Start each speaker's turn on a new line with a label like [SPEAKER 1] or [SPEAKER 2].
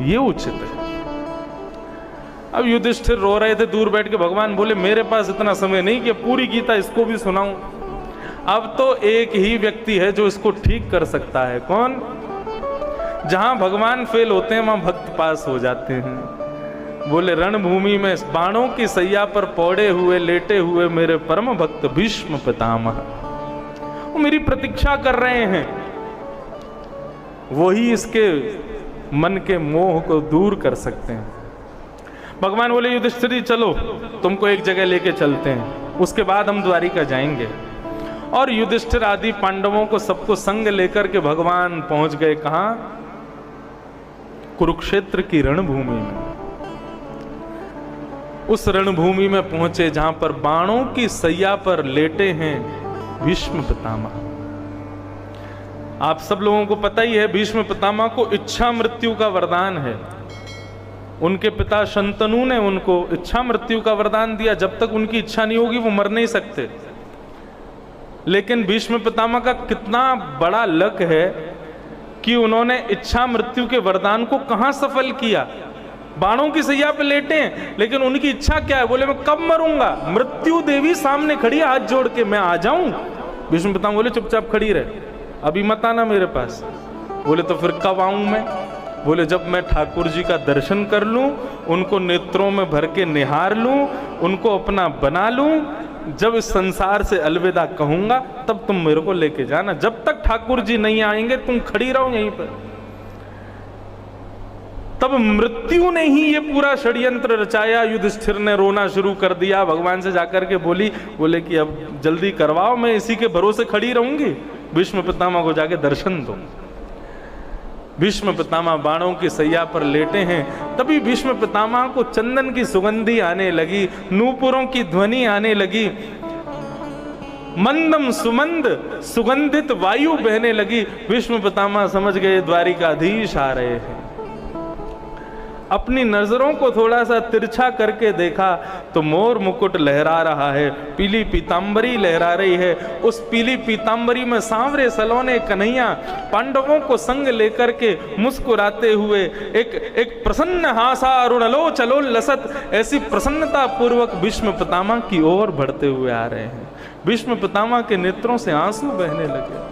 [SPEAKER 1] ये उचित है। अब युधिष्ठिर रो रहे थे दूर बैठ के। भगवान बोले मेरे पास इतना समय नहीं कि पूरी गीता इसको भी सुनाऊं। अब तो एक ही व्यक्ति है जो इसको ठीक कर सकता है। कौन? जहां भगवान फेल होते हैं वहां भक्त पास हो जाते हैं। बोले रणभूमि में बाणों की सैया पर पौड़े हुए लेटे हुए मेरे परम भक्त भीष्म पितामह, वो मेरी प्रतीक्षा कर रहे हैं। वही इसके मन के मोह को दूर कर सकते हैं। भगवान बोले युधिष्ठिर जी चलो, तुमको एक जगह लेके चलते हैं, उसके बाद हम द्वारिका जाएंगे। और युधिष्ठिर आदि पांडवों को सबको संग लेकर के भगवान पहुंच गए। कहां? कुरुक्षेत्र की रणभूमि में। उस रणभूमि में पहुंचे जहां पर बाणों की सैया पर लेटे हैं भीष्म पितामह। आप सब लोगों को पता ही है भीष्म पितामह को इच्छा मृत्यु का वरदान है। उनके पिता शंतनु ने उनको इच्छा मृत्यु का वरदान दिया। जब तक उनकी इच्छा नहीं होगी वो मर नहीं सकते। लेकिन भीष्म पितामह का कितना बड़ा लक है कि उन्होंने इच्छा मृत्यु के वरदान को कहां सफल किया। बाणों की सैया पे लेटे हैं, लेकिन उनकी इच्छा क्या है? बोले मैं कब मरूंगा? मृत्यु देवी सामने खड़ी है हाथ जोड़ के, मैं आ जाऊं? भीष्म पितामह बोले चुपचाप खड़ी रहे, अभी मत आना मेरे पास। बोले तो फिर कब आऊं मैं? बोले जब मैं ठाकुर जी का दर्शन कर लूं, उनको नेत्रों में भर के निहार लूं, उनको अपना बना लूं, जब इस संसार से अलविदा कहूंगा तब तुम मेरे को लेके जाना। जब तक ठाकुर जी नहीं आएंगे तुम खड़ी रहो यहीं पर। तब मृत्यु ने ही ये पूरा षड्यंत्र रचाया। युधिष्ठिर ने रोना शुरू कर दिया। भगवान से जाकर के बोले कि अब जल्दी करवाओ, मैं इसी के भरोसे खड़ी रहूंगी। भीष्म पितामह को जाके दर्शन दो। भीष्म पितामह बाणों की सैया पर लेटे हैं। तभी भीष्म पितामह को चंदन की सुगंधी आने लगी, नूपुरों की ध्वनि आने लगी, मंदम सुमंद सुगंधित वायु बहने लगी। भीष्म पितामह समझ गए द्वारिकाधीश आ रहे हैं। अपनी नजरों को थोड़ा सा तिरछा करके देखा तो मोर मुकुट लहरा रहा है, पीली पीतांबरी लहरा रही है। उस पीली पीतांबरी में सांवरे सलोने कन्हैया पांडवों को संग लेकर के मुस्कुराते हुए एक प्रसन्न हासा अरुणलो चलो लसत, ऐसी प्रसन्नता पूर्वक भीष्म पितामह की ओर बढ़ते हुए आ रहे हैं। भीष्म पितामह के नेत्रों से आंसू बहने लगे।